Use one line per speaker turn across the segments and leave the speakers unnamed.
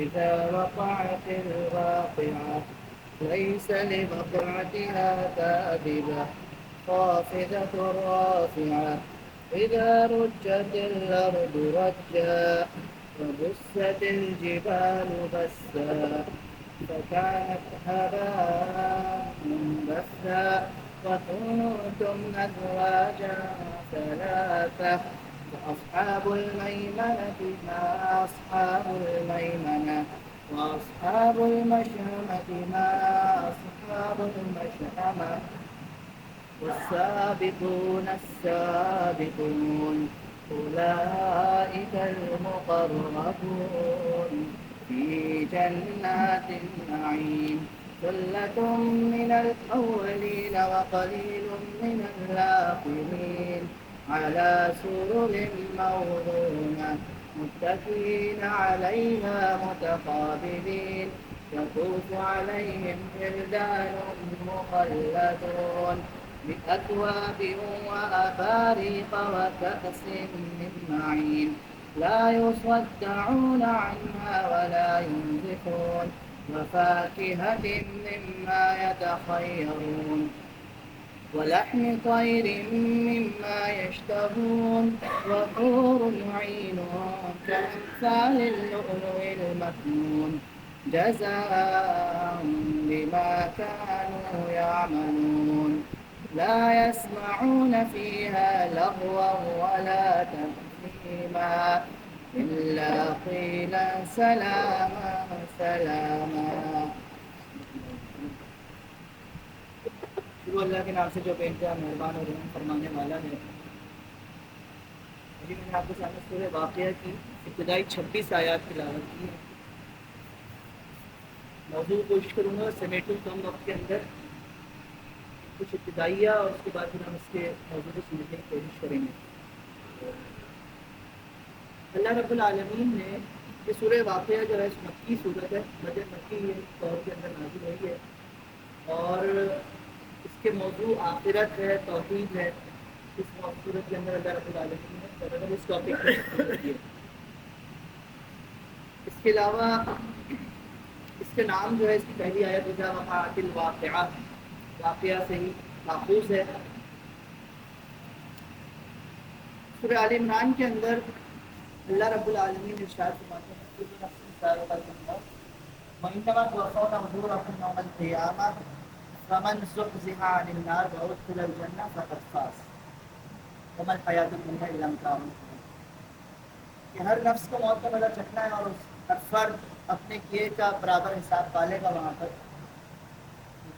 إذا وقعت الواقعة ليس لوقعتها كاذبة خافضة رافعة إذا رجت الأرض رجا وبست الجبال بسا فكانت هباء منبثا وكنتم أزواجا ثلاثة فأصحاب الميمنة ما أصحاب الميمنة وأصحاب المشأمة ما أصحاب المشأمة والسابقون السابقون أولئك المقربون في جنات النعيم ثلة من الأولين وقليل من الآخرين على سرر موضونة متكئين عليها متقابلين يطوف عليهم ولدان مخلدون بأكواب وأباريق وكأس من معين لا يصدعون عنها ولا ينزفون وفاكهة مما يتخيرون ولحم طير مما يشتهون وحور عين كأمثال اللؤلؤ المكنون جزاء بما كانوا يعملون لا يسمعون فيها لغوا ولا تأثيما إلا قيلا سلاما سلاما. شروع اللہ کے نام سے جو بے انتہا مہربان اور رحم فرمانے والا ہے. ابھی میں نے آپ کے سامنے سورہ واقعہ کی ابتدائی 26 آیات تلاوت کی ہے. موضوع کوشش کروں گا سمیٹوں کم وقت کے اندر کچھ ابتدائیہ اور اس کے بعد پھر ہم اس کے موضوع کو سمجھنے کی کوشش کریں گے. اللہ رب العالمین نے یہ سورہ واقعہ جو ہے مکی صورت ہے, مدر مکی طور کے اندر نازل ہوئی ہے اور اس کے موضوع آخرت ہے, توحید ہے. اس صورت کے اندر اللہ رب العالمین نے اس ٹاپک پر کیا. اس کے علاوہ اس کے نام جو ہے اس کی پہلی آیت اذا وقعت الواقعہ, واقعہ سے ہی ماخوذ ہے. سورہ آل عمران کے اندر اللہ رب العالمین ارشاد فرماتے ہیں کہ نفس ذائقۃ الموت وانما توفون اجورکم یوم القیامہ فمن زحزح عن النار وادخل الجنہ فقد فاز وما الحیاۃ الدنیا الا متاع الغرور. کہ ہر نفس کو موت کا مزہ چکھنا ہے اور ہر فرد اپنے کیے کا برابر حساب پالے گا وہاں پر.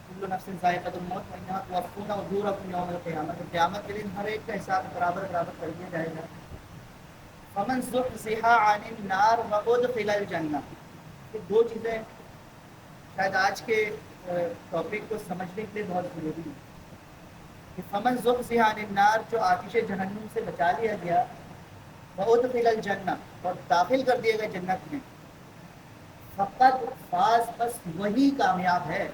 کل نفس ذائقۃ الموت وانما توفون اجورکم یوم القیامہ, قیامت کے دن ہر ایک کا حساب برابر کر دیا جائے گا. فمن زحزح عن النار وادخل الجنہ, یہ دو چیزیں شاید آج کے ٹاپک کو سمجھنے کے لیے بہت ضروری ہے. کہ فمن زحزح عن النار, جو آتش جہنم سے بچا لیا گیا, وادخل الجنہ, اور داخل کر دیے گئے جنت میں, فقط فاز, بس وہی کامیاب ہے.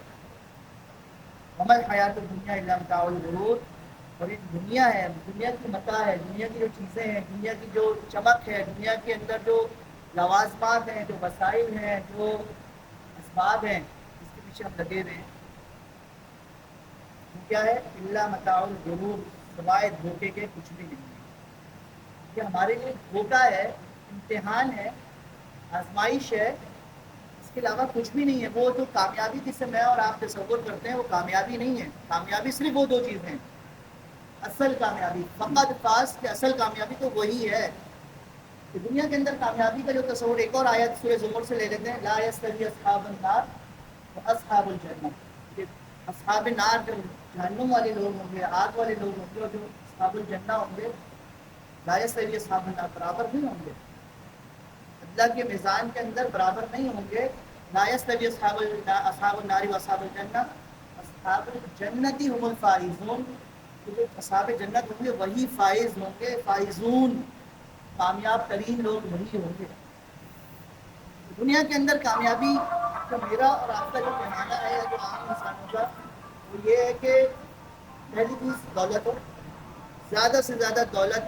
وما الحیاۃ الدنیا الا متاع الغرور, اور یہ دنیا ہے, دنیا کی متاع ہے, دنیا کی جو چیزیں ہیں, دنیا کی جو چمک ہے, دنیا کے اندر جو لوازمات ہیں, جو وسائل ہیں, جو اسباب ہیں جس کے پیچھے ہم لگے ہوئے ہیں, وہ کیا ہے؟ الا متاع الغرور, سوائے دھوکے کے کچھ بھی نہیں ہے. یہ ہمارے لیے دھوکہ ہے, امتحان ہے, آزمائش ہے, اس کے علاوہ کچھ بھی نہیں ہے. وہ جو کامیابی جس سے میں اور آپ تصور کرتے ہیں وہ کامیابی نہیں ہے. کامیابی صرف وہ دو چیزیں ہیں. اصل کامیابی فقط فاز, کہ اصل کامیابی تو وہی ہے. کہ دنیا کے اندر کامیابی کا جو تصور, ایک اور آیت سورہ زمر سے لے لیتے ہیں, لا یستوی اصحاب النار واصحاب الجنہ, کہ اصحاب نار جو جہنم والے لوگ ہوں گے, آگ والے لوگ ہوں گے, اور جو اصحاب الجنہ ہوں گے, لا یستوی اصحاب النار, برابر نہیں ہوں گے. اللہ کے میزان کے اندر برابر نہیں ہوں گے. لا یستوی اصحاب النار واصحاب الجنہ, اصحاب الجنۃ هم الفائزون, جو اصحاب جنت ہوں گے وہی فائز ہوں گے. فائزون, کامیاب ترین لوگ وہی ہوں گے. دنیا کے اندر کامیابی جو میرا اور آپ کا جو پیمانہ ہے, جو عام انسانوں کا, وہ یہ ہے کہ پہلی چیز دولت ہو, زیادہ سے زیادہ دولت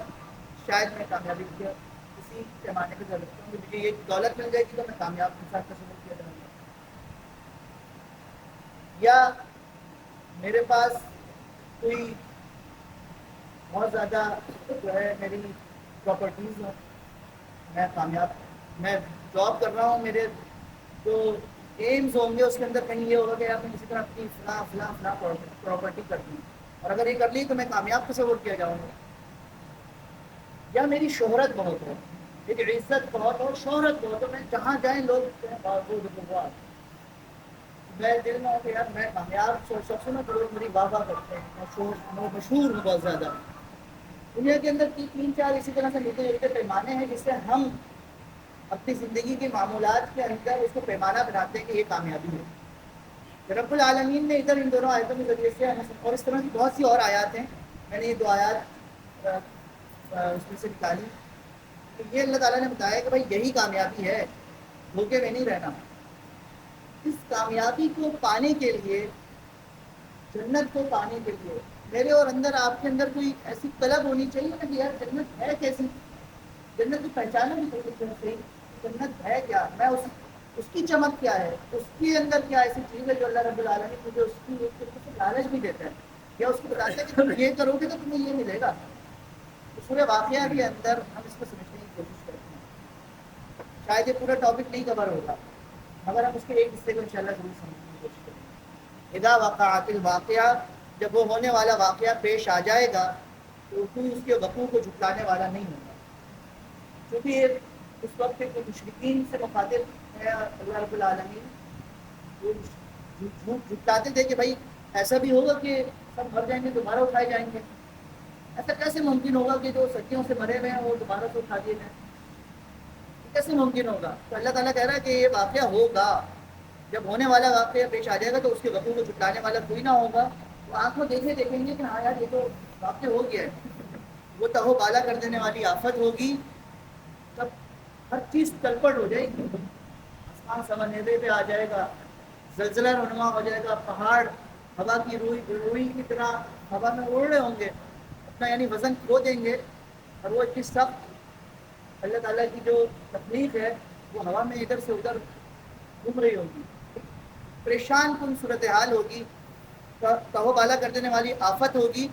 شاید میں کامیابی کیا. کسی اسی پیمانے پہ کر رکھتا ہوں کہ مجھے یہ دولت مل جائے گی تو میں کامیاب کے ساتھ تصور کیا جاؤں گا، یا میرے پاس کوئی بہت زیادہ جو ہے میری پراپرٹیز ہوں، میں کامیاب، میں جاب کر رہا ہوں، میرے جو ایمز ہوں گے اس کے اندر کہیں یہ ہوگا کہ آپ نے کسی طرح اپنی فلاں فلاں فلاں پراپرٹی کر دی، اور اگر یہ کر لی تو میں کامیاب تصور کیا جاؤں گا، یا میری شہرت بہت ہو، ایک عزت بہت ہو، شہرت بہت ہو، میں جہاں جائیں لوگ میں دل میں ہوں کہ یار میں کامیاب شخص ہوں نا، تو لوگ میری واہ واہ کرتے ہیں، میں مشہور ہوں بہت زیادہ. دنیا کے اندر تین چار اسی طرح سے ملتے جلتے پیمانے ہیں جس سے ہم اپنی زندگی کے معمولات کے اندر اس کو پیمانہ بناتے ہیں کہ یہ کامیابی ہے. رب العالمین نے ادھر ان دونوں آیتوں کے ذریعے سے، اور اس طرح کی بہت سی اور آیات ہیں، میں نے یہ 2 آیات اس میں سے نکالی کہ یہ اللہ تعالیٰ نے بتایا کہ بھائی یہی کامیابی ہے، دھوکے میں نہیں رہنا. اس کامیابی کو پانے کے لیے، جنت کو پانے کے لیے میرے اور اندر، آپ کے اندر کوئی ایسی طلب ہونی چاہیے نا کہ یار جنت ہے کیسی، جنت کی پہچانا بھی صحیح، جنت ہے کیا، میں اس کی چمک کیا ہے، اس کے اندر کیا ایسی چیز ہے جو اللہ رب العالمین مجھے اس کی ایک طریقے سے لالچ بھی دیتا ہے، یا اس کو بتاتا ہے کہ تم یہ کرو گے تو تمہیں یہ ملے گا. سورہ واقعہ کے اندر ہم اس کو سمجھنے کی کوشش کرتے ہیں. شاید یہ پورا ٹاپک نہیں کور ہوگا مگر ہم اس کے ایک حصے کو انشاءاللہ ضرور سمجھنے کی کوشش کریں گے. اذا وقعت الواقعہ، جب وہ ہونے والا واقعہ پیش آ جائے گا تو کوئی اس کے وقوع کو جھٹلانے والا نہیں ہوگا. کیونکہ یہ اس وقت کے مشرکین سے مخاطب ہے اللہ رب العالمین، وہ جھوٹ جھٹلاتے تھے کہ بھائی ایسا بھی ہوگا کہ سب مر جائیں گے دوبارہ اٹھائے جائیں گے، ایسا کیسے ممکن ہوگا کہ جو صدیوں سے مرے ہوئے ہیں وہ دوبارہ سے اٹھا دیے جائیں، کیسے ممکن ہوگا؟ تو اللہ تعالیٰ کہہ رہا ہے کہ یہ واقعہ ہوگا، جب ہونے والا واقعہ پیش آ جائے گا تو اس کے وقوع کو جھٹلانے والا کوئی نہ ہوگا. تو آنکھ میں دیکھیں گے کہ ہاں یار یہ تو واقع ہو گیا ہے، وہ تہو بالا کر دینے والی آفت ہوگی، تب ہر چیز تلپٹ ہو جائے گی، آسمان سمندر پہ آ جائے گا، زلزلہ رونما ہو جائے گا، پہاڑ ہوا کی روئی کی طرح ہوا میں اڑ رہے ہوں گے، اپنا یعنی وزن کھو دیں گے، اور وہ اتنی سخت اللہ تعالیٰ کی جو تکلیف ہے وہ ہوا میں ادھر سے ادھر گھوم رہی ہوگی، پریشان کن صورتحال ہوگی، تہو بالا کر دینے والی آفت ہوگی.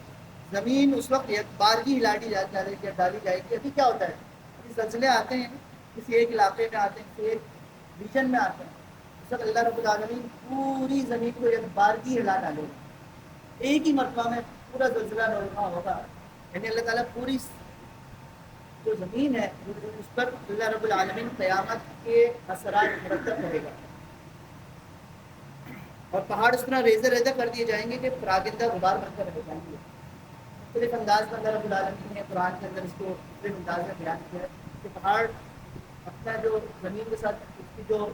زمین اس وقت ایک بارگی ڈالی جائے گی. ابھی کیا ہوتا ہے، ابھی زلزلے آتے ہیں، کسی ایک علاقے میں آتے ہیں، کسی ایک ریجن میں آتے ہیں، اس وقت اللہ رب العالمین پوری زمین کو ایک بارگی ہلا ڈالے گا، ایک ہی مرتبہ میں پورا زلزلہ رونما ہوگا. یعنی اللہ تعالیٰ پوری جو زمین ہے اس پر اللہ رب العالمین قیامت کے اثرات مرتب کرے گا، اور پہاڑ اس طرح ریزہ ریزہ کر دیے جائیں گے کہ پراگندہ غبار بن کر رہ جائیں گے. مختلف انداز میں اللہ رب العالمین نے قرآن کے اندر اس کو مختلف انداز میں بیان کیا ہے کہ پہاڑ اپنا جو زمین کے ساتھ اس کی جو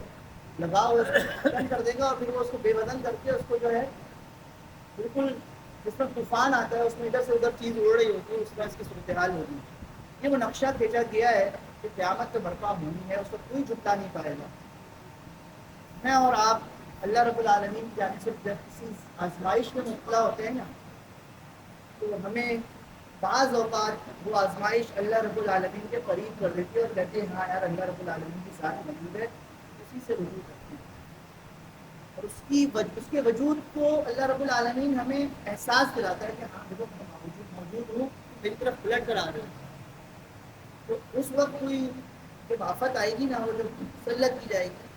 لگاؤ ہے اس کو ختم کر دے گا، اور پھر وہ اس کو بے وزن کر کے اس کو جو ہے بالکل جس میں طوفان آتا ہے اس میں ادھر سے ادھر چیز اڑ رہی ہوتی ہے، اس طرح اس کی صورتحال ہوگی. یہ وہ نقشہ کھینچا گیا ہے کہ قیامت تو برپا ہونی ہے، اس کو کوئی جھٹلا نہیں پائے گا. میں اور آپ اللہ رب العالمین کی جانب سے جب کسی آزمائش میں مبتلا ہوتے ہیں نا، تو ہمیں بعض اوقات وہ آزمائش اللہ رب العالمین کے قریب کر دیتی ہے اور کہتے ہیں ہاں یار اللہ رب العالمین کی ذات موجود ہے، اسی سے رجوع کرتے ہیں. اور اس کے وجود کو اللہ رب العالمین ہمیں احساس دلاتا ہے کہ ہاں دیکھو میں موجود ہوں، میری طرف پلٹ کر آ رہے ہیں. تو اس وقت کوئی جب آفت آئے گی نا، وہ جب مسلط کی جائے گی،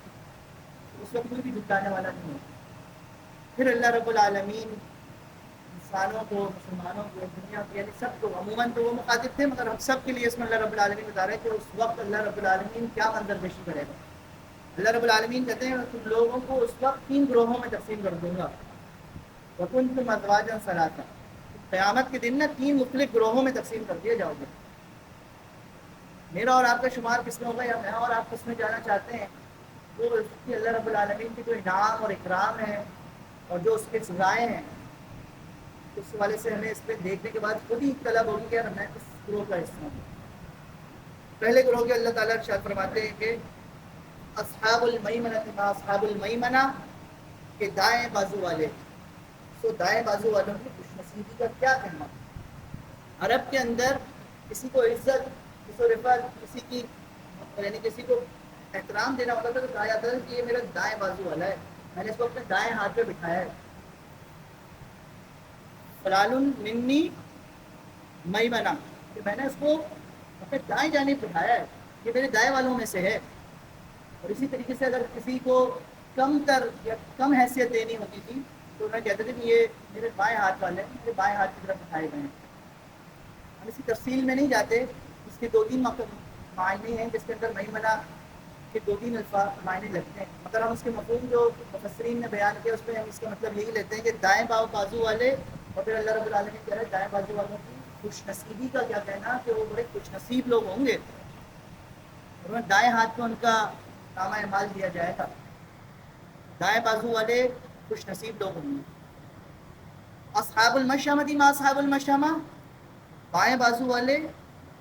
اس وقت کوئی بھی جھٹلانے والا نہیں ہوگا. پھر اللہ رب العالمین انسانوں کو، مسلمانوں کو، دنیا کو، یعنی سب کو، عموماً تو وہ مخاطب تھے مگر ہم سب کے لیے اس میں اللہ رب العالمین بتا رہے ہیں کہ اس وقت اللہ رب العالمین کیا منظر پیشی کرے گا. اللہ رب العالمین کہتے ہیں تم لوگوں کو اس وقت 3 گروہوں میں تقسیم کر دوں گا. وَكُنْتُمْ أَزْوَاجًا ثَلَاثًا، قیامت کے دن نا 3 مختلف گروہوں میں تقسیم کر دیے جاؤ گے. میرا اور آپ کا شمار کس میں ہوگا، یا میں اور آپ کس میں جانا چاہتے ہیں، وہ اس کی اللہ رب العالمین کی جو انعام اور اکرام ہے اور جو اس کے سزائیں ہیں، اس والے سے ہمیں اس پہ دیکھنے کے بعد خود ہی طلب ہوگی کہ میں اس گروہ کا حصہ ہوں. پہلے گروہ کے اللہ تعالیٰ ارشاد فرماتے ہیں کہ اصحاب المیمنہ ما اصحاب المیمنہ، کہ دائیں بازو والے. سو دائیں بازو والوں کی خوش نصیبی کا کیا کہنا. عرب کے اندر کسی کو عزت، کسی کو رفعت، کسی کی اور یعنی کسی کو احترام دینا ہوتا تھا تو کہا جاتا تھا کہ یہ میرا دائیں بازو والا ہے، میں نے اس کو اپنے دائیں ہاتھ پہ بٹھایا ہے. فلال منی میمنہ، کہ میں نے اس کو اپنے دائیں جانب بٹھایا ہے، یہ میرے دائیں والوں میں سے ہے. اور اسی طریقے سے اگر کسی کو کم تر یا کم حیثیت دینی ہوتی تھی تو انہیں کہتے تھے کہ یہ میرے بائیں ہاتھ والے ہیں، میرے بائیں ہاتھ کی طرف اٹھائے گئے ہیں. ہم اسی تفصیل میں نہیں جاتے، اس کے 2-3 معنی ہیں جس کے اندر میمنہ کے 2-3 الفاظ معنی لگتے ہیں، مگر ہم اس کے مفہوم جو مفسرین نے بیان کیا اس میں ہم اس کا مطلب یہی لیتے ہیں کہ دائیں بازو والے. اور پھر اللہ رب العالمین کہہ رہے ہیں دائیں بازو والوں کی خوش نصیبی کا کیا کہنا کہ وہ بڑے خوش نصیب لوگ ہوں گے، اور دائیں ہاتھ کو ان کا نامہ اعمال دیا جائے گا. دائیں بازو والے خوش نصیب لوگ ہوں گے. اصحاب المشأمہ ما اصحاب المشأمہ، بائیں بازو والے،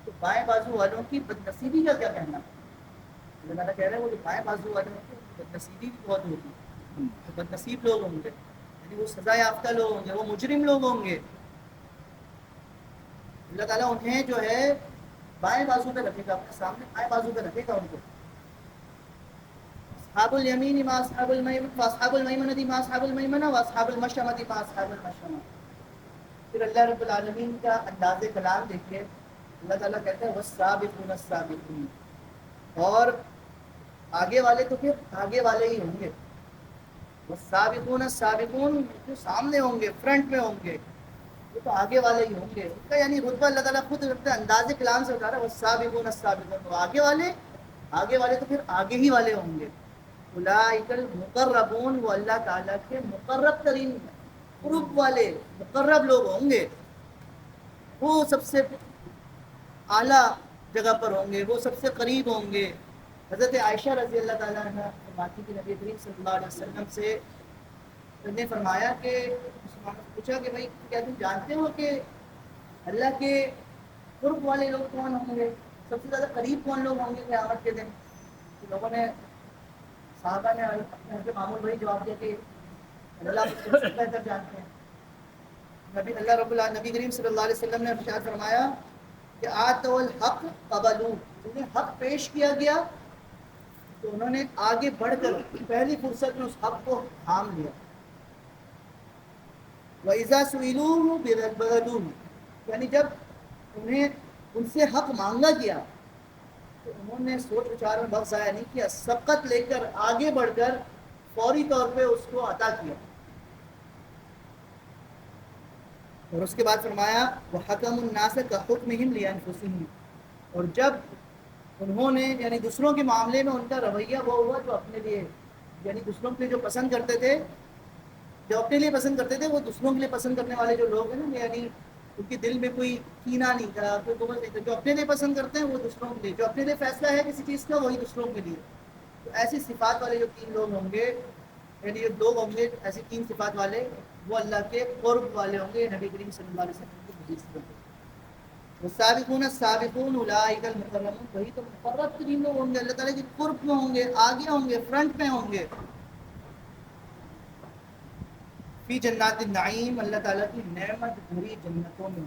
تو بائیں بازو والوں کی بد نصیبی کا کیا کہنا. اللہ تعالیٰ کہہ رہے ہیں وہ جو بائیں بازو والے ہوں گے بد نصیبی بھی بہت ہوگی، بد نصیب لوگ ہوں گے، یعنی وہ سزا یافتہ لوگ ہوں گے، وہ مجرم لوگ ہوں گے. اللہ تعالیٰ انہیں جو ہے بائیں بازو پہ رکھے گا، اپنے سامنے بائیں بازو پہ رکھے گا ان کو. اصحاب الیمین ما اصحاب المیمنہ واصحاب المیمنہ ما اصحاب المیمنہ واصحاب المشأمہ ما اصحاب المشأمہ. پھر اللہ رب العالمین کا انداز کلام دیکھیے، اللہ تعالیٰ کہتے ہیں والسابقون السابقون، اور آگے والے تو پھر آگے والے ہی ہوں گے. والسابقون السابقون، جو سامنے ہوں گے، فرنٹ میں ہوں گے، وہ تو آگے والے ہی ہوں گے. ان کا یعنی رتبہ اللہ تعالیٰ خود اپنے انداز کلام سے بتا رہا ہے والسابقون السابقون، تو آگے والے تو پھر آگے ہی والے ہوں گے. اولئک المقربون، وہ اللہ تعالیٰ کے مقرب ترین قرب والے مقرب لوگ ہوں گے، وہ سب سے اعلیٰ جگہ پر ہوں گے، وہ سب سے قریب ہوں گے. حضرت عائشہ رضی اللہ تعالیٰ عنہ فرماتی کہ نبی کریم صلی اللہ علیہ وسلم سے نے فرمایا کہ مسلمانوں سے پوچھا کہ بھائی کیا تم جانتے ہو کہ اللہ کے قرب والے لوگ کون ہوں گے، سب سے زیادہ قریب کون لوگ ہوں گے قیامت کے دن. تو لوگوں نے صحابہ نے اپنے حضرت معمول بھائی جواب دیا کہ اللہ کو سب بہتر جانتے ہیں. نبی کریم صلی اللہ علیہ وسلم نے ارشاد فرمایا کہ آتوا الحق قبلوا، انہیں حق پیش کیا گیا تو انہوں نے آگے بڑھ کر پہلی فرصت میں اس حق کو تھام لیا. وَإِذَا سُئِلُوا بِرَدُّوهُ، یعنی جب انہیں ان سے حق مانگا گیا تو انہوں نے سوچ وچار میں وقت ضائع نہیں کیا، سبقت لے کر آگے بڑھ کر فوری طور پہ اس کو عطا کیا. اور اس کے بعد فرمایا وَحَكَمُ النَّاسَ كَحُكْمِهِمْ لِأَنفُسِهِمْ، اور جب انہوں نے یعنی دوسروں کے معاملے میں ان کا رویہ وہ ہوا جو اپنے لیے، یعنی دوسروں کے لیے جو پسند کرتے تھے، جو اپنے لیے پسند کرتے تھے وہ دوسروں کے لیے پسند کرنے والے جو لوگ ہیں نا، یعنی ان کے دل میں کوئی کینہ نہیں تھا، کوئی بغض نہیں تھا. جو اپنے لیے پسند کرتے ہیں وہ دوسروں کے لیے، جو اپنے لیے فیصلہ ہے کسی چیز کا وہی دوسروں کے لیے. تو ایسی صفات والے جو 3 لوگ ہوں گے، یعنی جو لوگ ہوں گے ایسی 3 صفات والے، وہ اللہ کے قرب والے ہوں گے. نبی کریم صلی اللہ علیہ وسلم کی حدیث سے والسابقون السابقون اولئک المقربون، وہی تو مقرب ترین لوگ ہوں گے، اللہ تعالیٰ کے قرب میں ہوں گے، آگے ہوں گے، فرنٹ میں ہوں گے. فی جنات النعیم، اللہ تعالیٰ کی نعمت بھری جنتوں میں.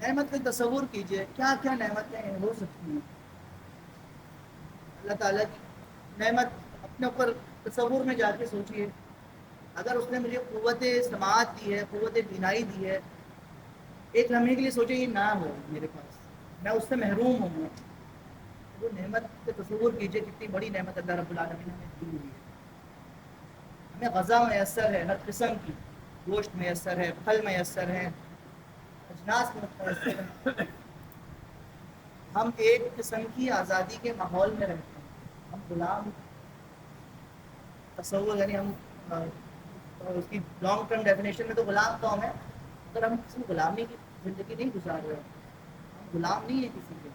نعمت کا تصور کیجئے کیا کیا نعمتیں ہو سکتی ہیں. اللہ تعالیٰ کی نعمت اپنے اوپر تصور میں جا کے سوچئے. اگر اس نے مجھے قوت سماعت دی ہے، قوت بینائی دی ہے، ایک لمحے کے لیے سوچے یہ نہ ہو میرے پاس، میں اس سے محروم ہوں. وہ نعمت کا تصور کیجئے کتنی بڑی نعمت اللہ رب العالمین نے دی ہوئی ہے. ہمیں غذا میسر ہے، ہر قسم کی گوشت میسر ہے، پھل میسر ہے، اجناس میسر ہے. ہم ایک قسم کی آزادی کے ماحول میں رہتے ہیں. ہم غلام تصور، یعنی ہم اس کی لانگ ٹرم ڈیفینیشن میں تو غلام قوم ہے، اگر ہم کسی غلامی کی زندگی نہیں گزار رہے، ہم غلام نہیں ہیں کسی کے.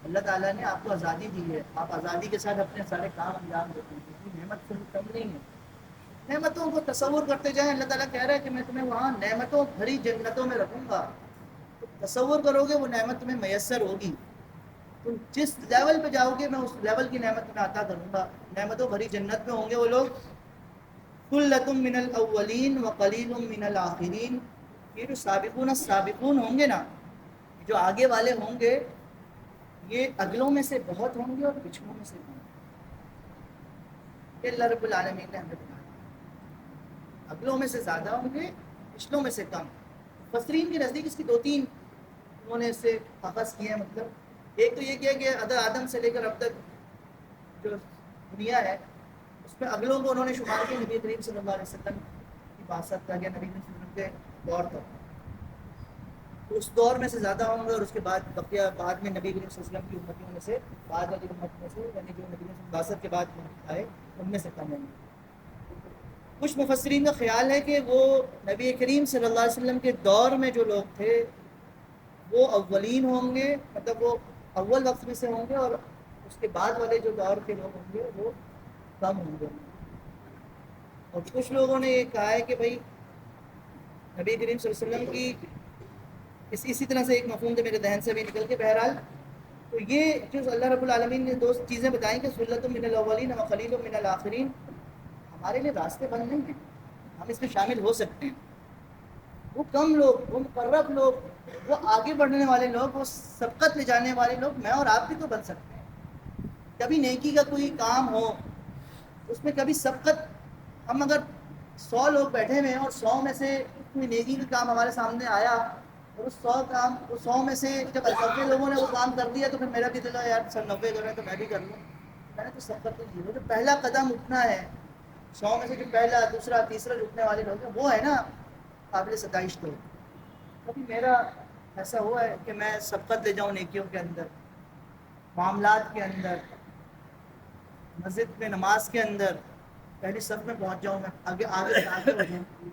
اللہ تعالیٰ نے آپ کو آزادی دی ہے، آپ آزادی کے ساتھ اپنے سارے کام انجام دیتے ہیں. کسی نعمت سے کم نہیں ہے. نعمتوں کو تصور کرتے جائیں. اللہ تعالیٰ کہہ رہا ہے کہ میں تمہیں وہاں نعمتوں بھری جنتوں میں رکھوں گا. تصور کرو گے وہ نعمت تمہیں میسر ہوگی. تم جس لیول پہ جاؤ گے میں اس لیول کی نعمت تمہیں عطا کروں گا. نعمتوں بھری جنت میں ہوں گے وہ لوگ. ثلۃ من الاولین وقلیل من الاخرین. یہ جو سابقون السابقون ہوں گے نا، جو آگے والے ہوں گے، یہ اگلوں میں سے بہت ہوں گے اور پچھلوں میں سے کم. یہ اللہ رب العالمین نے ہمیں بتایا. اگلوں میں سے زیادہ ہوں گے، پچھلوں میں سے کم. مفسرین کے نزدیک اس کی دو تین انہوں نے اس سے اخذ کیے ہیں. مطلب ایک تو یہ کیا کہ حضرت آدم سے لے کر اب تک جو دنیا ہے اس میں اگلوں کو انہوں نے شمار کیا نبی کریم صلی اللہ علیہ وسلم کی بعثت کا یا نبی کریم صلی اللہ علیہ وسلم کے دور تک. تو اس دور میں سے زیادہ ہوں گے اور اس کے بعد بقیہ بعد میں نبی کریم صلی اللہ علیہ وسلم کی امتیوں میں سے بعد والی امت میں سے یعنی جو نبی کریم صلی اللہ علیہ وسلم بعثت کے بعد آئے ان میں سے کم ہوں گے. کچھ مفسرین کا خیال ہے کہ وہ نبی کریم صلی اللہ علیہ وسلم کے دور میں جو لوگ تھے وہ اولین ہوں گے، مطلب وہ اول وقت میں سے ہوں گے، اور اس کے بعد والے جو دور کے لوگ ہوں گے وہ کم ہوں گے. اور کچھ لوگوں نے یہ کہا ہے کہ بھائی نبی کریم صلی اللہ علیہ وسلم کی اسی طرح سے ایک مفہوم تھے میرے ذہن سے بھی نکل کے. بہرحال تو یہ جو اللہ رب العالمین نے دو چیزیں بتائیں کہ سلۃ من الاولین و قلیل من الاخرین، ہمارے لیے راستے بند نہیں ہیں، ہم اس میں شامل ہو سکتے ہیں. وہ کم لوگ، وہ مقرب لوگ، وہ آگے بڑھنے والے لوگ، وہ سبقت لے جانے والے لوگ میں اور آپ بھی تو بن سکتے ہیں. کبھی نیکی کا کوئی کام ہو اس میں کبھی سبقت، ہم اگر 100 لوگ بیٹھے ہوئے ہیں اور 100 میں سے کوئی نیکی کا کام ہمارے سامنے آیا اور اس 100 میں سے جب 90 لوگوں نے وہ کام کر دیا تو پھر میرا بھی دل ہے یار سر 90 کر رہے ہیں تو میں بھی کر لوں. میں نے تو سبقت نہیں کی. وہ جو پہلا قدم اٹھنا ہے 100 میں سے جو پہلا دوسرا تیسرا اٹھنے والے لوگ ہیں وہ ہے نا قابل ستائش. تو کبھی میرا ایسا ہوا ہے کہ میں سبقت لے جاؤں نیکیوں کے اندر، معاملات کے اندر، مسجد میں نماز کے اندر پہلی صف میں پہنچ جاؤں، میں آگے ہو جاؤں.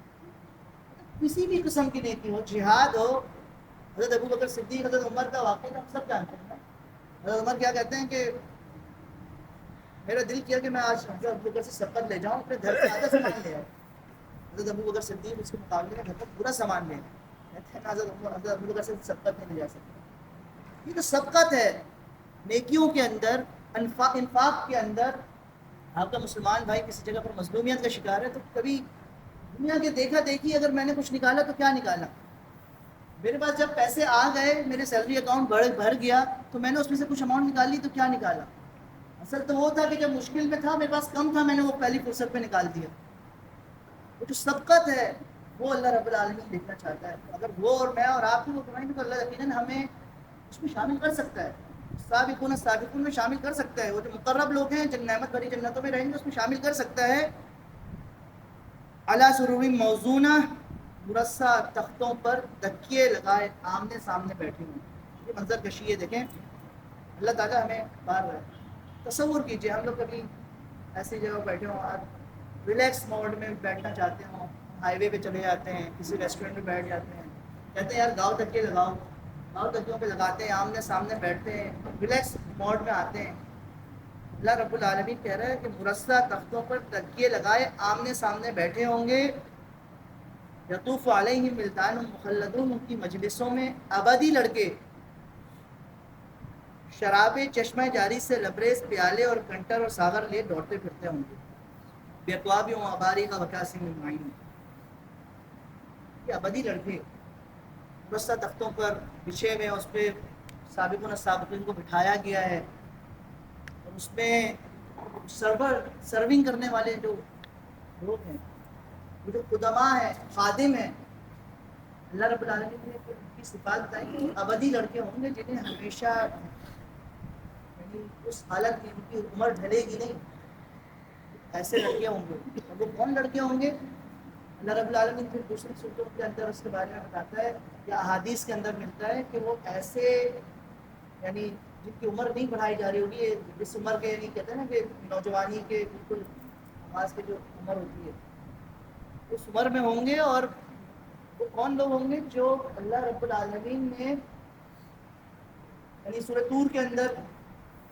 کسی بھی قسم کی نیکی ہو، جہاد ہو. حضرت ابو بکر صدیق، حضرت عمر کا واقعہ ہم سب جانتے ہیں. حضرت عمر کیا کہتے ہیں کہ میرا دل کیا کہ میں آج حضرت ابو بکر سے سبقت لے جاؤں، اپنے گھر کا آدھا سامان لے آؤں. حضرت ابو بکر صدیق اس کے مقابلے میں گھر کا پورا سامان لے آئے. کہتے ہیں حضرت ابو بکر سے سبقت نہیں لے جا سکتے. یہ تو سبقت ہے نیکیوں کے اندر، انفاق کے اندر. آپ کا مسلمان بھائی کسی جگہ پر مظلومیت کا شکار ہے تو کبھی دنیا کے دیکھا دیکھی اگر میں نے کچھ نکالا تو کیا نکالا؟ میرے پاس جب پیسے آ گئے، میرے سیلری اکاؤنٹ بھر گیا تو میں نے اس میں سے کچھ اماؤنٹ نکال لی تو کیا نکالا؟ اصل تو وہ تھا کہ جب مشکل میں تھا میرے پاس کم تھا، میں نے وہ پہلی فرصت پہ نکال دیا. وہ جو سبقت ہے وہ اللہ رب العالمین دیکھنا چاہتا ہے. اگر وہ اور میں اور آپ بھی وہ کریں گے تو اللہ یقیناً ہمیں اس میں شامل کر سکتا ہے. سابقون السابقون میں شامل کر سکتا ہے. وہ جو مقرب لوگ ہیں جن نعمت بھری جنتوں میں رہیں گے اس میں شامل کر سکتا ہے. علی سرور موضونہ، مرصع تختوں پر تکیے لگائے آمنے سامنے بیٹھے ہوئے. یہ منظر کشی ہے، دیکھیں اللہ تعالیٰ ہمیں بار بار تصور کیجئے ہم لوگ کبھی ایسی جگہ بیٹھے ہوں اور ریلیکس موڈ میں بیٹھنا چاہتے ہوں، ہائی وے پہ چلے جاتے ہیں، کسی ریسٹورینٹ میں بیٹھ جاتے ہیں، کہتے ہیں یار گاؤں تکیے لگاؤ، گاؤں تکیوں پہ لگاتے ہیں، آمنے سامنے بیٹھتے ہیں، ریلیکس موڈ میں آتے ہیں. اللہ رب العالمین کہہ رہا ہے کہ مرصع تختوں پر تکیے لگائے آمنے سامنے بیٹھے ہوں گے. یطوف علیہم ولدان مخلدون، ان کی مجلسوں میں ابدی لڑکے شراب چشمہ جاری سے لبریز پیالے اور کنٹر اور ساغر لیے دوڑتے پھرتے ہوں گے. بیقواب و اباریق و کاس من معین. یہ ابدی لڑکے مرصع تختوں پر بچھے ہوئے، اس پہ سابقون السابقین کو بٹھایا گیا ہے اور اس میں سرونگ کرنے والے جو لوگ ہیں، وہ جو قدماء ہیں، خادم ہیں، اللہ رب العالمین نے ان کی صفات بتائی کہ ابدی لڑکے ہوں گے جنہیں ہمیشہ یعنی اس حالت میں ان کی عمر ڈھلے گی نہیں. ایسے لڑکے ہوں گے. اور وہ کون لڑکے ہوں گے؟ اللہ رب العالمین پھر دوسری صورتوں کے اندر اس کے بارے میں بتاتا ہے یا احادیث کے اندر ملتا ہے کہ وہ ایسے یعنی جن کی عمر نہیں بڑھائی جا رہی ہوگی، اس عمر کے یعنی کہتے ہیں نا کہ نوجوانی کے بالکل نماز کی جو عمر ہوتی ہے اس عمر میں ہوں گے. اور وہ کون لوگ ہوں گے؟ جو اللہ رب العالمین نے یعنی سورہ طور کے اندر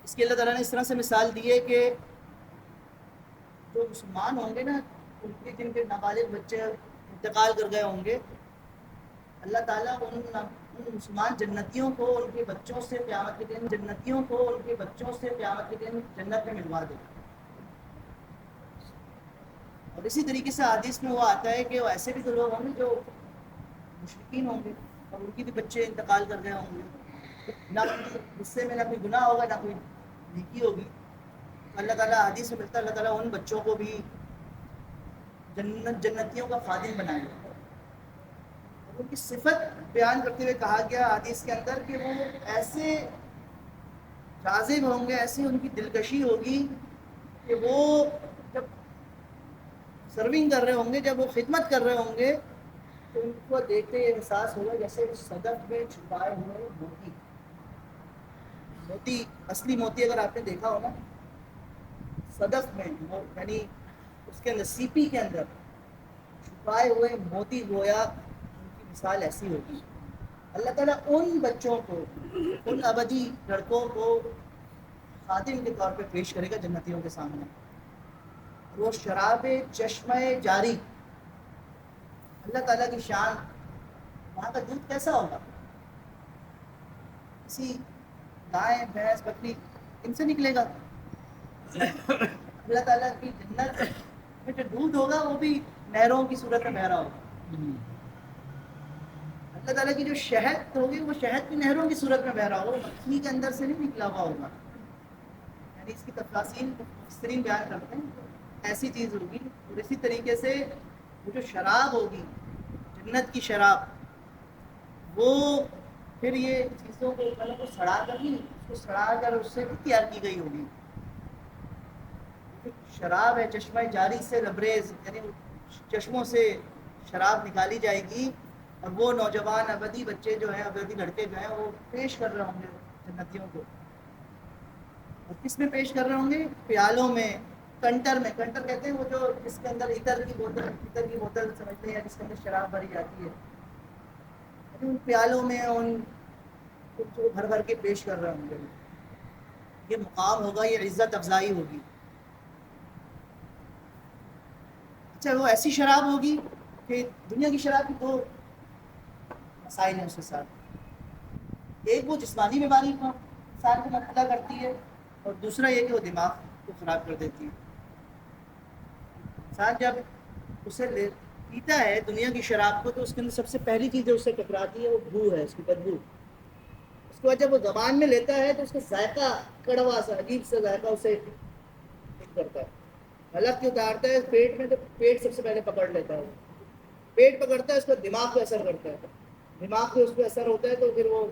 اس کے اللہ تعالیٰ نے اس طرح سے مثال دی ہے کہ جو مسلمان ہوں گے نا، ان کے جن کے نابالغ بچے انتقال کر گئے ہوں گے، اللہ تعالیٰ ان مسلمان جنتیوں کو ان کے بچوں سے قیامت کے دن جنت میں ملوا دے. اور اسی طریقے سے حدیث میں وہ آتا ہے کہ وہ ایسے بھی تو لوگ ہوں گے جو مشرکین ہوں گے اور ان کی بھی بچے انتقال کر گئے ہوں گے. نہ کوئی حصے میں نہ کوئی گناہ ہوگا نہ کوئی نیکی ہوگی. اللہ تعالیٰ حدیث میں ملتا ہے اللہ تعالیٰ ان بچوں کو بھی جنتیوں کا خادم بنائے گا. ان کی صفت بیان کرتے ہوئے کہا گیا حدیث کے اندر کہ وہ ایسے جاذب ہوں گے, ایسی ان کی دلکشی ہوگی کہ وہ جب سرونگ کر رہے ہوں گے, جب وہ خدمت کر رہے ہوں گے تو ان کو دیکھتے یہ احساس ہوگا جیسے صدف میں چھپائے ہوئے موتی. موتی, اصلی موتی اگر آپ نے دیکھا ہو نا صدف میں, یعنی اس کے اندر سیپی کے اندر چھپائے ہوئے موتی گویا ان کی مثال ایسی ہوگی. اللہ تعالیٰ ان بچوں کو, ان ابدی لڑکوں کو خادم کے طور پہ پیش کرے گا جنتیوں کے سامنے. وہ شراب چشمہ جاری, اللہ تعالیٰ کی شان, وہاں کا دودھ کیسا ہوگا؟ کسی گائے بھینس بکری ان سے نکلے گا. اللہ تعالیٰ کی جنت میں جو دودھ ہوگا وہ بھی نہروں کی صورت میں بہ رہا ہوگا. اللہ تعالیٰ کی جو شہد ہوگی وہ شہد کی نہروں کی صورت میں بہ رہا ہوگا, مکھی کے اندر سے نہیں نکلا ہوا ہوگا. یعنی اس کی تفاصیل مفسرین بیان کرتے ہیں ایسی چیز ہوگی. اور اسی طریقے سے وہ جو شراب ہوگی جنت کی شراب, وہ پھر یہ چیزوں کو مطلب کو سڑا کر نہیں, اس کو سڑا کر اس سے بھی تیار کی گئی ہوگی. شراب ہے چشمہ جاری سے لبریز, یعنی چشموں سے شراب نکالی جائے گی اور وہ نوجوان ابدی بچے جو ہیں, ابدی لڑکے جو ہیں وہ پیش کر رہے ہوں گے جنتیوں کو. اور کس میں پیش کر رہے ہوں گے؟ پیالوں میں, کنٹر میں. کنٹر کہتے ہیں وہ جو جس کے اندر عطر کی بوتل سمجھتے ہیں یا جس کے اندر شراب بھری جاتی ہے. ان پیالوں میں ان کو بھر بھر کے پیش کر رہے ہوں گے. یہ مقام ہوگا, یہ عزت افزائی ہوگی. اچھا, وہ ایسی شراب ہوگی کہ دنیا کی شراب کی دو مسائل ہیں اس کے ساتھ. ایک وہ جسمانی بیماری کو انسان کو مبتلا کرتی ہے, اور دوسرا یہ کہ وہ دماغ کو خراب کر دیتی ہے. انسان جب اسے پیتا ہے دنیا کی شراب کو تو اس کے اندر سب سے پہلی چیز جو اس سے ٹکراتی ہے وہ بو ہے, اس کی بدبو. اس کے بعد جب وہ زبان میں لیتا ہے تو اس کا ذائقہ کڑوا سا عجیب سا ذائقہ اسے کرتا ہے. حلق کی اتارتا ہے پیٹ میں تو پیٹ سب سے پہلے پکڑ لیتا ہے. پیٹ پکڑتا ہے, اس کا دماغ پہ اثر کرتا ہے. دماغ پہ اس پہ اثر ہوتا ہے تو پھر وہ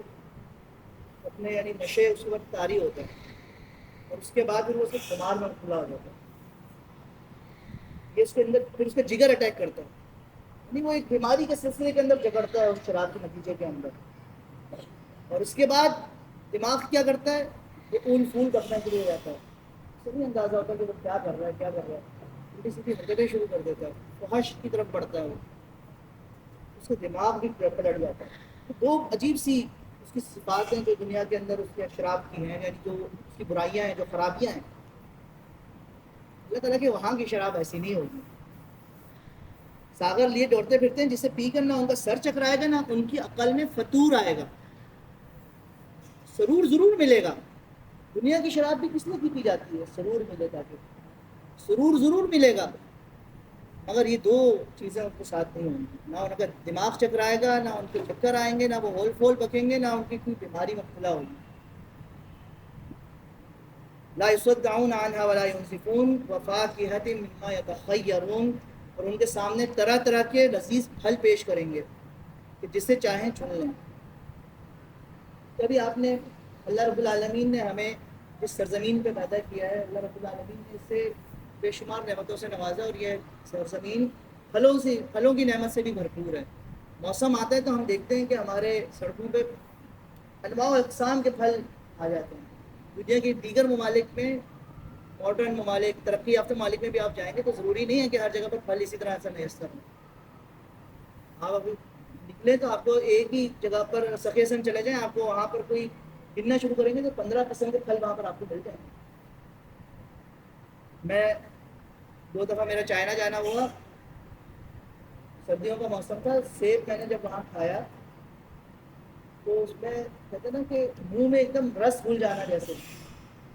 اپنے یعنی نشے اس کے وقت طاری ہوتے ہیں, اور اس کے بعد پھر وہ صرف خمار میں کھلا ہو جاتا ہے. یہ اس کے اندر پھر اس کا جگر اٹیک کرتا ہے, یعنی وہ ایک بیماری کے سلسلے کے اندر جگڑتا ہے اس شراب کے نتیجے کے اندر. اور اس کے بعد دماغ کیا کرتا ہے, وہ اون پھول کرنا شروع ہو جاتا ہے. اسے نہیں اندازہ ہوتا کہ وہ کیا کر رہا ہے, کیا کر رہا ہے. الٹی سیدھی حرکتیں شروع کر دیتا ہے, فحش کی طرف بڑھتا ہے, وہ اس کا دماغ بھی پلٹ جاتا ہے. تو دو عجیب سی اس کی صفات ہیں جو دنیا کے اندر اس کے شراب کی ہیں, یعنی جو اس کی برائیاں ہیں, جو خرابیاں ہیں. اللہ تعالیٰ کہ وہاں کی شراب ایسی نہیں ہوگی. ساگر لیے دوڑتے پھرتے ہیں, جسے پی کر نہ ان کا سر چکرائے گا نہ ان کی عقل میں فطور آئے گا. سرور ضرور ملے گا. دنیا کی شراب بھی کس لیے پی جاتی ہے؟ سرور ملے گا, کہ سرور ضرور ملے گا, مگر یہ دو چیزیں ان کے ساتھ نہیں ہوں گی. نہ ان کا دماغ چکرائے گا, نہ ان کے چکر آئیں گے, نہ وہ ہول پھول بکیں گے, نہ ان کی کوئی بیماری مبتلا ہوگی. لا يصدعون عنها ولا ينزفون وفاكهة مما يتخيرون, اور ان کے سامنے طرح طرح کے لذیذ پھل پیش کریں گے کہ جسے چاہیں چن لیں. کبھی آپ نے اللہ رب العالمین نے ہمیں جس سرزمین پہ پیدا کیا ہے, اللہ رب العالمین نے اس سے بے شمار نعمتوں سے نوازا, اور یہ سرزمین پھلوں کی نعمت سے بھی بھرپور ہے. موسم آتا ہے تو ہم دیکھتے ہیں کہ ہمارے سڑکوں پہ انواع و اقسام کے پھل آ جاتے ہیں. دنیا کے دیگر ممالک میں, ماڈرن ممالک, ترقی یافتہ ممالک میں بھی آپ جائیں گے تو ضروری نہیں ہے کہ ہر جگہ پر پھل اسی طرح سے میسر ہوں. آپ ابھی نکلیں تو آپ کو ایک ہی جگہ پر سخی حسن چلے جائیں, آپ کو وہاں پر کوئی گننا شروع کریں گے تو 15 قسم کے پھل وہاں پر آپ کو مل جائیں گے. میں 2 دفعہ میرا چائنا جانا ہوا, سردیوں کا موسم تھا. سیب میں نے جب وہاں کھایا تو اس میں کہتے ہیں نا کہ منہ میں ایک دم رس گھل جانا, جیسے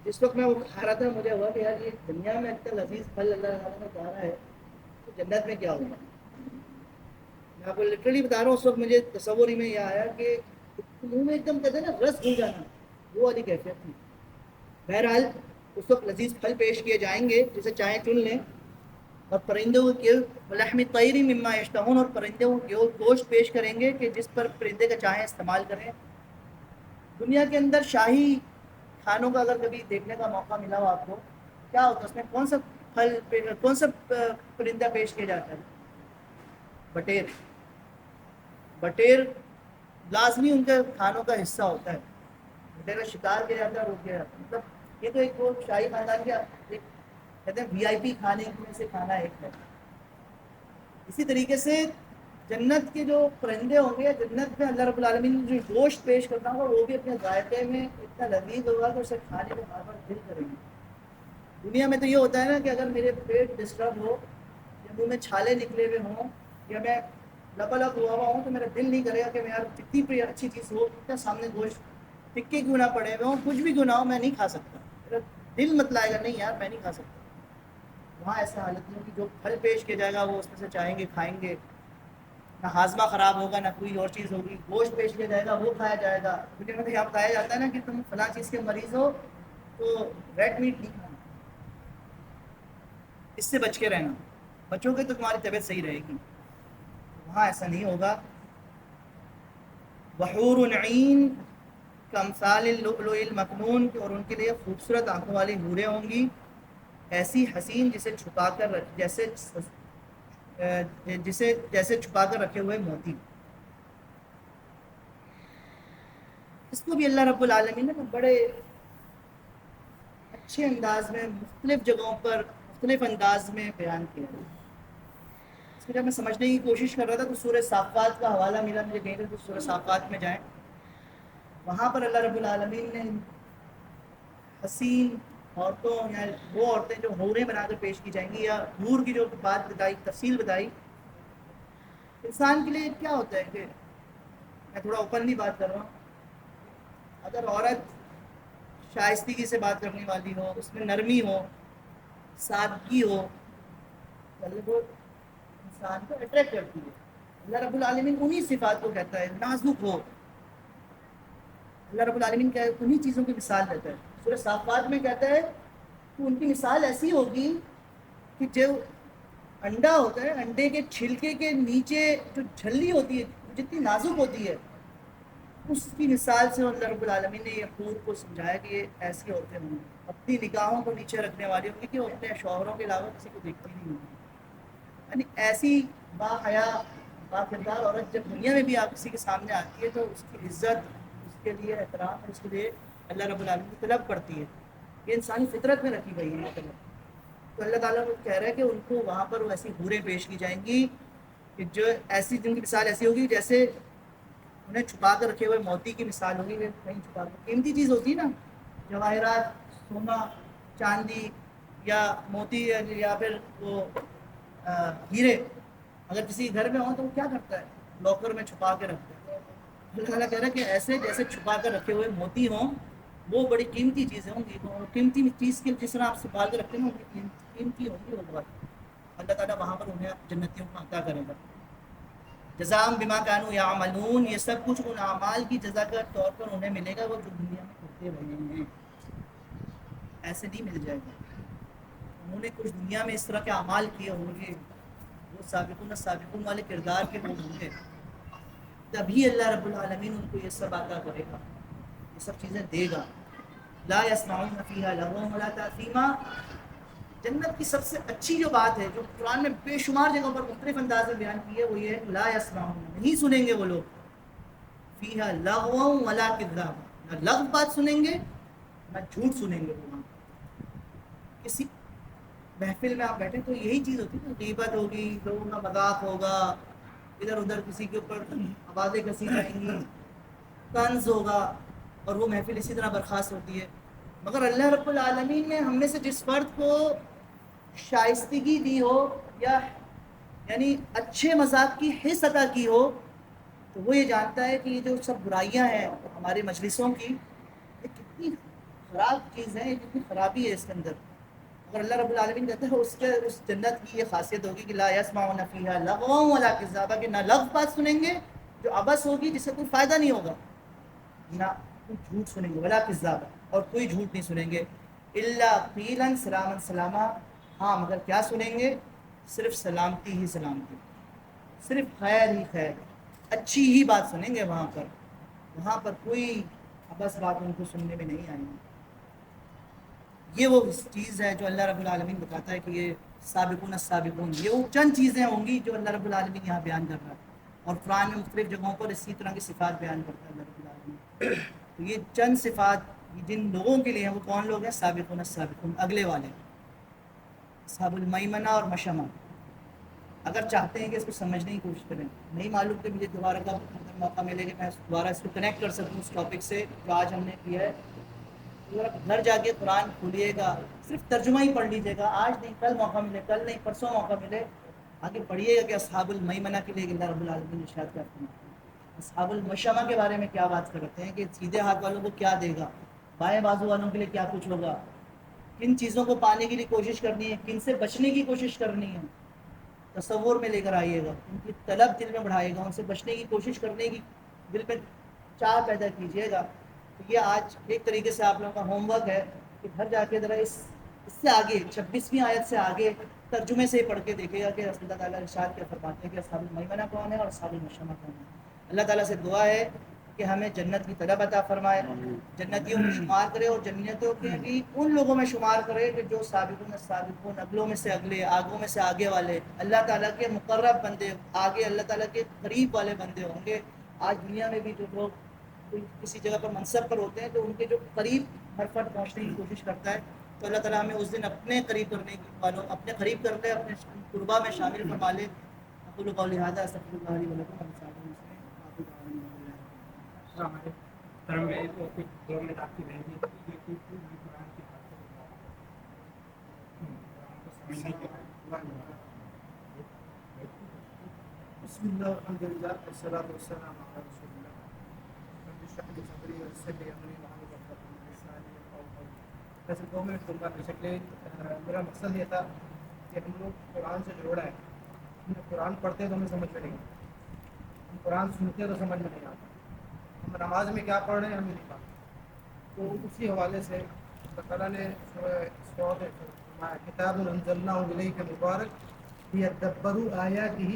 جس وقت میں وہ کھا رہا تھا مجھے ہوا کہ یار یہ دنیا میں اتنا لذیذ پھل اللہ تعالیٰ نے کھا رہا ہے تو جنت میں کیا ہوگا. میں آپ کو لٹرلی بتا رہا ہوں, اس وقت مجھے تصور ہی میں یہ آیا کہ منہ میں ایک دم کہتے ہیں نا رس گھل جانا، وہ والی کیفیت تھی۔ بہرحال اس وقت لذیذ پھل پیش کیے جائیں گے جسے چاہیں چن لیں، اور پرندوں کے لحم طیر مما یشتہون، اور پرندوں کے گوشت پیش کریں گے کہ جس پر پرندے کا چاہیں استعمال کریں۔ دنیا کے اندر شاہی کھانوں کا اگر کبھی دیکھنے کا موقع ملا ہو آپ کو، کیا ہوتا ہے اس میں کون سا کون سا پرندہ پیش کیا جاتا ہے؟ بٹیر۔ بٹیر لازمی ان کے کھانوں کا حصہ ہوتا ہے، بٹیر کا شکار کیا جاتا ہے، روک کیا جاتا ہے۔ مطلب یہ تو ایک وہ شاہی خاندان کا ایک کہتے ہیں وی آئی پی کھانے میں سے کھانا ایک ہے۔ اسی طریقے سے جنت کے جو پرندے ہوں گے، جنت میں اللہ رب العالمین نے جو گوشت پیش کرنا ہوگا وہ بھی اپنے ذائقے میں اتنا لذیذ ہوگا کہ اسے کھانے کو بار بار دل کریں گے۔ دنیا میں تو یہ ہوتا ہے نا کہ اگر میرے پیٹ ڈسٹرب ہو یا منہ میں چھالے نکلے ہوئے ہوں یا میں لبلب ہوا ہوا ہوں تو میرا دل نہیں کرے گا کہ میں یار جتنی اچھی چیز ہو اتنا سامنے گوشت ٹکے کیوں نہ پڑے ہوئے ہوں، کچھ بھی کیوں نہ ہو، میں نہیں کھا سکتا، میرا دل مت لائے گا نہیں یار میں نہیں کھا سکتا۔ وہاں ایسا حالت نہیں ہوگی، جو پھل پیش کیا جائے گا وہ اس میں سے چاہیں گے کھائیں گے، نہ ہاضمہ خراب ہوگا نہ کوئی اور چیز ہوگی۔ گوشت پیش کیا جائے گا وہ کھایا جائے گا، کیونکہ مجھے یہاں بتایا جاتا ہے نا کہ تم فلاں چیز کے مریض ہو تو ریڈ میٹ نہیں کھانا، اس سے بچ کے رہنا، بچوں کے تو تمہاری طبیعت صحیح رہے گی۔ وہاں ایسا نہیں ہوگا۔ وحور عین کامثال اللؤلؤ المکنون، اور ان کے لیے خوبصورت آنکھوں والی حوریں ہوں گی، ایسی حسین جسے چھپا کر جیسے چھپا کر رکھے ہوئے موتی۔ اس کو بھی اللہ رب العالمین نے بڑے اچھے انداز میں مختلف جگہوں پر مختلف انداز میں بیان کیا ہے۔ اس کو جب میں سمجھنے کی کوشش کر رہا تھا تو سورہ صافات کا حوالہ ملا مجھے کہیں تو سورہ صافات میں جائیں، وہاں پر اللہ رب العالمین نے حسین عورتوں یا وہ عورتیں جو حوریں بنا کر پیش کی جائیں گی، یا حور کی جو بات بتائی تفصیل بتائی، انسان کے لیے کیا ہوتا ہے کہ میں تھوڑا اوپنلی بات کر رہا ہوں، اگر عورت شائستگی سے بات کرنے والی ہو، اس میں نرمی ہو، سادگی ہو، وہ انسان کو اٹریکٹ کرتی ہے۔ اللہ رب العالمین انہی صفات کو کہتا ہے نازک ہو، اللہ رب العالمین کیا انہی چیزوں کی مثال دیتا ہے۔ سورہ صافات میں کہتا ہے کہ ان کی مثال ایسی ہوگی کہ جو انڈا ہوتا ہے، انڈے کے چھلکے کے نیچے جو جھلی ہوتی ہے جتنی نازک ہوتی ہے، اس کی مثال سے اللہ رب العالمین نے یہ حور کو سمجھایا کہ یہ ایسی عورتیں ہوں، اپنی نگاہوں کو نیچے رکھنے والی ہوں گی کہ وہ اپنے شوہروں کے علاوہ کسی کو دیکھتی نہیں ہوگی۔ یعنی ایسی با حیا با کردار عورت جب دنیا میں بھی آپ کسی کے سامنے آتی ہے تو اس کی عزت، اس کے لیے احترام اور اس کے لیے اللہ رب العالمین کی طلب پڑتی ہے، یہ انسانی فطرت میں رکھی گئی ہے یہ طلب۔ تو اللہ تعالیٰ کو کہہ رہا ہے کہ ان کو وہاں پر وہ ایسی حوریں پیش کی جائیں گی کہ جو ایسی، جن کی مثال ایسی ہوگی جیسے انہیں چھپا کر رکھے ہوئے موتی کی مثال ہوگی، وہ کہیں چھپا کر، قیمتی چیز ہوتی ہے نا، جواہرات، سونا، چاندی یا موتی یا پھر وہ ہیرے، اگر کسی گھر میں ہوں تو وہ کیا کرتا ہے؟ لاکر میں چھپا کے رکھتا ہے۔ اللہ تعالیٰ کہہ رہا ہے کہ ایسے جیسے چھپا کر رکھے ہوئے موتی ہوں، وہ بڑی قیمتی چیزیں ہوں گی، قیمتی چیز کے جس طرح آپ سنبھال کے رکھتے ہیں وہ قیمتی ہوں گی وہ بہت۔ اللہ تعالیٰ وہاں پر انہیں جنتیوں کو عطا کرے گا۔ جزام بما کانوا یعملون، یہ سب کچھ ان اعمال کی جزا کے طور پر انہیں ملے گا وہ جو دنیا میں کرتے رہے ہیں، ایسے نہیں مل جائے گا۔ انہوں نے کچھ دنیا میں اس طرح کے اعمال کیے ہوں گے، وہ سابقون السابقون والے کردار کے لوگ ہوں گے، تبھی اللہ رب العالمین ان کو یہ سب عطا کرے گا، یہ سب چیزیں دے گا۔ لا یسمعون فیہا لغوا ولا تأثیما، جنت کی سب سے اچھی جو بات ہے جو قرآن میں بے شمار جگہوں پر مختلف انداز میں بیان کی ہے وہ یہ ہے لا یسمعون، نہیں سنیں گے وہ لوگ فیہا لغوا ولا کذابا، نہ لغو بات سنیں گے نہ جھوٹ سنیں گے۔ وہاں کسی محفل میں آپ بیٹھے تو یہی چیز ہوتی ہے نا، غیبت ہوگی، لوگوں کا مذاق ہوگا، ادھر ادھر کسی کے اوپر آوازیں کسی جائیں گی، طنز ہوگا، اور وہ محفل اسی طرح برخاست ہوتی ہے۔ مگر اللہ رب العالمین نے ہم میں سے جس فرد کو شائستگی دی ہو یا یعنی اچھے مذاق کی حس عطا کی ہو تو وہ یہ جانتا ہے کہ یہ جو سب برائیاں ہیں ہمارے مجلسوں کی، یہ کتنی خراب چیز ہے، یہ کتنی خرابی ہے اس کے اندر۔ اگر اللہ رب العالمین کہتا ہے اس جنت کی یہ خاصیت ہوگی کہ لا یسمعون فیہا لغوا ولا کذابا، کہ نہ لغو بات سنیں گے جو عبث ہوگی جس سے کوئی فائدہ نہیں ہوگا، نہ جھوٹ سنیں گے، ولا کذاب، اور کوئی جھوٹ نہیں سنیں گے، الا قیلا سلاما سلاما، ہاں مگر کیا سنیں گے؟ صرف سلامتی ہی سلامتی، صرف خیر ہی خیر، اچھی ہی بات سنیں گے وہاں پر کوئی بس بات ان کو سننے میں نہیں آئیں گی۔ یہ وہ چیز ہے جو اللہ رب العالمین بتاتا ہے کہ یہ سابقون السابقون، یہ وہ چند چیزیں ہوں گی جو اللہ رب العالمین یہاں بیان کر رہا ہے، اور قرآن میں مختلف جگہوں پر اسی طرح کی صفات بیان کرتا ہے اللہ رب العالمین۔ تو یہ چند صفات جن لوگوں کے لیے ہیں، وہ کون لوگ ہیں؟ سابقون السابقون، اگلے والے، اصحاب المیمنہ اور مشمہ۔ اگر چاہتے ہیں کہ اس کو سمجھنے کی کوشش کریں، نہیں معلوم کہ مجھے دوبارہ کب اگر موقع ملے کہ میں دوبارہ اس کو کنیکٹ کر سکوں اس ٹاپک سے جو آج ہم نے کیا ہے، گھر جا کے قرآن کھولیے گا، صرف ترجمہ ہی پڑھ لیجیے گا، آج نہیں کل موقع ملے، کل نہیں پرسوں موقع ملے، آگے پڑھیے گا کہ اصحاب المیمنہ کے لیے اللہ رب العالمین نے ارشاد کیا فرمایا ہے، اصحاب المشأمہ کے بارے میں کیا بات کرتے ہیں کہ سیدھے ہاتھ والوں کو کیا دے گا، بائیں بازو والوں کے لیے کیا کچھ ہوگا، کن چیزوں کو پانے کے لیے کوشش کرنی ہے، کن سے بچنے کی کوشش کرنی ہے، تصور میں لے کر آئیے گا، ان کی طلب دل میں بڑھائے گا، ان سے بچنے کی کوشش کرنے کی دل میں چاہ پیدا کیجیے گا۔ تو یہ آج ایک طریقے سے آپ لوگوں کا ہوم ورک ہے کہ گھر جا کے ذرا اس سے آگے 26ویں آیت سے آگے ترجمے سے پڑھ کے دیکھے گا کہ اللہ تعالیٰ ارشاد کیا فرماتے ہیں کہ اصحاب المیمنہ کون ہے اور اصحاب المشأمہ کون ہے۔ اللہ تعالیٰ سے دعا ہے کہ ہمیں جنت کی طلب عطا فرمائے، جنتیوں میں شمار کرے، اور جنتوں کے بھی ان لوگوں میں شمار کرے کہ جو سابقون السابقون، اگلوں میں سے اگلے، آگوں میں سے آگے والے، اللہ تعالیٰ کے مقرب بندے، آگے اللہ تعالیٰ کے قریب والے بندے ہوں گے۔ آج دنیا میں بھی جو لوگ کسی جگہ پر منصب پر ہوتے ہیں تو ان کے جو قریب ہر فرد پہنچنے کی کوشش کرتا ہے، تو اللہ تعالیٰ ہمیں اس دن اپنے قریب کرنے کی والوں اپنے قریب کر لے، اپنے قربا میں شامل فرما لے۔ اقول قولی ھذا استغفر اللہ لی ولکم ولسائر المسلمین۔
ہمارے دھرم میں تو کچھ دو منٹ آپ کی رہے گی کہ قرآن کی باتیں قرآن کو سمجھنے کے بعد
بسم اللہ الحمد للہ والصلاۃ والسلام علی رسول اللہ۔ رب اشرح لي صدری ويسر لي امری واحلل عقدۃ من لسانی یفقهوا قولی۔ ویسے 2 منٹ دوں گا بے شک، میرا مقصد یہ تھا کہ ہم لوگ قرآن سے جوڑا ہے، ہم قرآن پڑھتے ہیں تو ہمیں سمجھ میں نہیں آتا، ہم قرآن سنتے ہیں تو سمجھ میں نہیں آتا، ہم نماز میں کیا پڑھ رہے ہیں ہمیں نہیں پتا۔ تو اسی حوالے سے اللہ تعالیٰ نے سورۃ کتاب انزلناہ الیک مبارک لیدبروا آیاتہ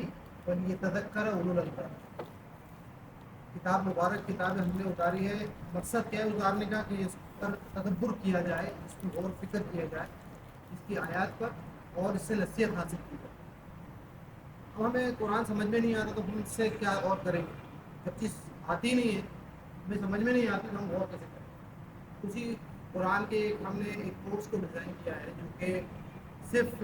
ولیتذکر اولو الالباب، کتاب مبارک کتاب ہم نے اتاری ہے، مقصد کیا ہے اتارنے کا کہ اس پر تدبر کیا جائے، اس کی غور و فکر کیا جائے، اس کی آیات پر، اور اس سے نصیحت حاصل کی جائے۔ اب ہمیں قرآن سمجھ میں نہیں آتا تو ہم اس سے کیا غور کریں گے؟ جب چیز آتی نہیں ہے، ہمیں سمجھ میں نہیں آتی تو ہم غور کیسے کریں؟ اسی قرآن کے ہم نے ایک کورس کو ڈیزائن کیا ہے جو کہ صرف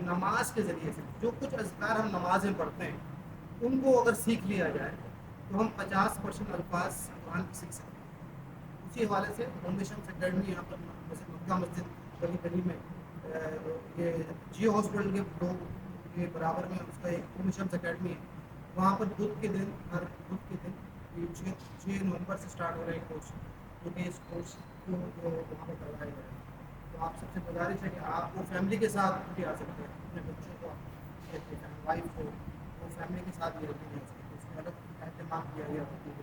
نماز کے ذریعے سے جو کچھ اذکار ہم نماز میں پڑھتے ہیں ان کو اگر سیکھ لیا جائے تو ہم 50% الفاظ قرآن کو سیکھ سکتے ہیں۔ اسی حوالے سے فاؤنڈیشن اکیڈمی یہاں پر مکہ مسجد گلی گلی میں یہ جیو ہاسپٹل کے لوگ یہ برابر میں اس کا ایک فاؤنڈیشن اکیڈمی ہے، وہاں پر بدھ کے دن ہر بدھ کے دن 6 نومبر سے اسٹارٹ ہو رہا ہے کورس، جو کہ اس کورس کو وہاں پہ کروایا جائے گا۔ تو آپ سب سے گزارش ہے کہ آپ وہ فیملی کے ساتھ بھی آ سکتے ہیں، اپنے بچوں کو، اپنے وائف کو، وہ فیملی کے ساتھ بھی رکھیں جا سکتے ہیں، اس میں الگ اہتمام کیا گیا ہوتی ہے۔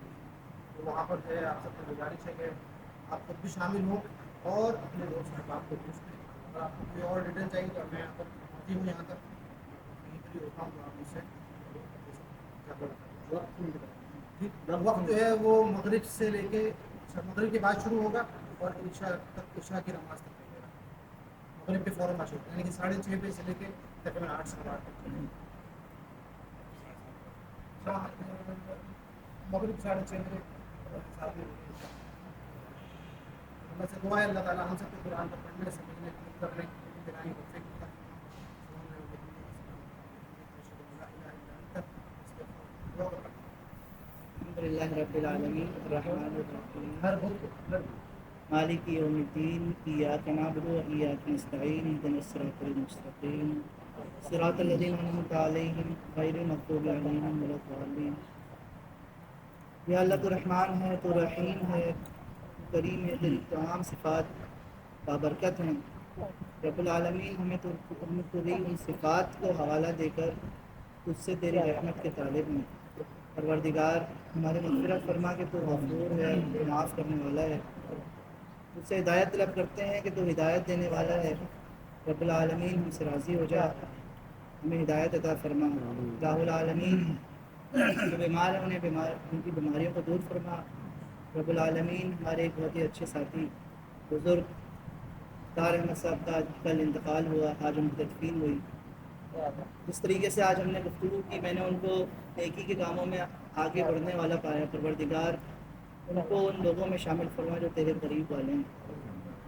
تو وہاں پر جو ہے آپ سب سے گزارش ہے کہ آپ خود بھی شامل ہوں اور اپنے دوست احباب کو بھی اس میں، اگر آپ کو کوئی اور ڈیٹیل چاہیے تو میں یہاں پر پہنچی ہوں، یہاں تک کہیں پر ہی ہوتا ہوں تو آپ مجھ سے وقت جو ہے وہ مغرب سے لے کے مغرب کے بعد شروع ہوگا اور عشاء کی نماز تک رہے گا، مغرب کے فوراً بعد شروع، یعنی کہ 6:30 بجے سے لے کے تقریباً 8 سے 8 تک چلے گا۔ مغرب 6:30 بجے ساتھ میں اللہ سے دعا ہے اللہ تعالیٰ ہم سب کو قرآن کو پڑھنے سمجھنے کرنے کی
الحمدللہ رب العالمین الرحمن الرحیم
ہر بت
مالک یوم الدین ایاک نعبد و ایاک نستعین اهدنا الصراط المستقیم صراط الذین انعمت علیہم غیر المغضوب علیہم ولا الضالین۔ یا اللہ تو رحمان ہے، تو رحیم ہے، تو کریم ہے، تیری تمام صفات بابرکت ہیں۔ رب العالمین ہمیں تو دی ان صفات کو حوالہ دے کر تجھ سے تیری رحمت کے طالب ہیں۔ پروردگار ہماری مغفرت فرما کہ تو غفور ہے، معاف کرنے والا ہے، تجھ سے ہدایت طلب کرتے ہیں کہ تو ہدایت دینے والا ہے۔ رب العالمین ہم سے راضی ہو جا، ہمیں ہدایت عطا فرما۔ الہ العالمین جو بیمار ہیں ان کی بیماریوں کو دور فرما۔ رب العالمین ہمارے ایک بہت ہی اچھے ساتھی بزرگ طاہر احمد صاحب کا کل انتقال ہوا، آج ان کی تدفین ہوئی۔ جس طریقے سے آج ہم نے گفتگو کی، میں نے ان کو نیکی کے کاموں میں آگے بڑھنے والا پایا۔ پروردگار ان کو ان لوگوں میں شامل فرما جو تیرے قریب والے ہیں۔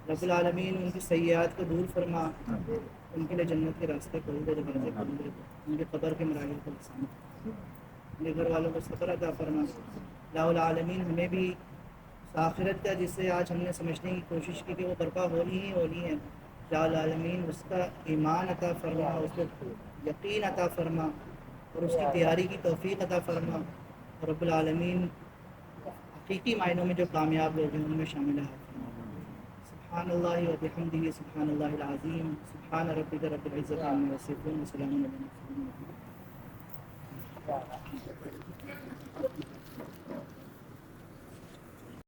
رب العالمین ان کی سیئات کو دور فرما، ان کے لیے جنت کے راستے کھول دے، دروازے کھول دے، ان کے قبر کے مراحل کو آسان کر دے، ان کے گھر والوں کو صبر عطا فرما۔ الہ العالمین ہمیں بھی اس آخرت کا جس سے آج ہم نے سمجھنے کی کوشش کی کہ وہ برپا ہونی ہی ہونی ہے، الہ العالمین اس کا ایمان عطا فرما، اس کو یقین عطا فرما اور اس کی تیاری کی توفیق عطا فرما۔ اور رب العالمین حقیقی معنوں میں جو کامیاب لوگ ہیں ان میں شامل ہے۔ سبحان اللہ و بحمدہ، سبحان اللہ العظیم، سبحان ربک رب العزت عما یصفون، وسلام علی المرسلین۔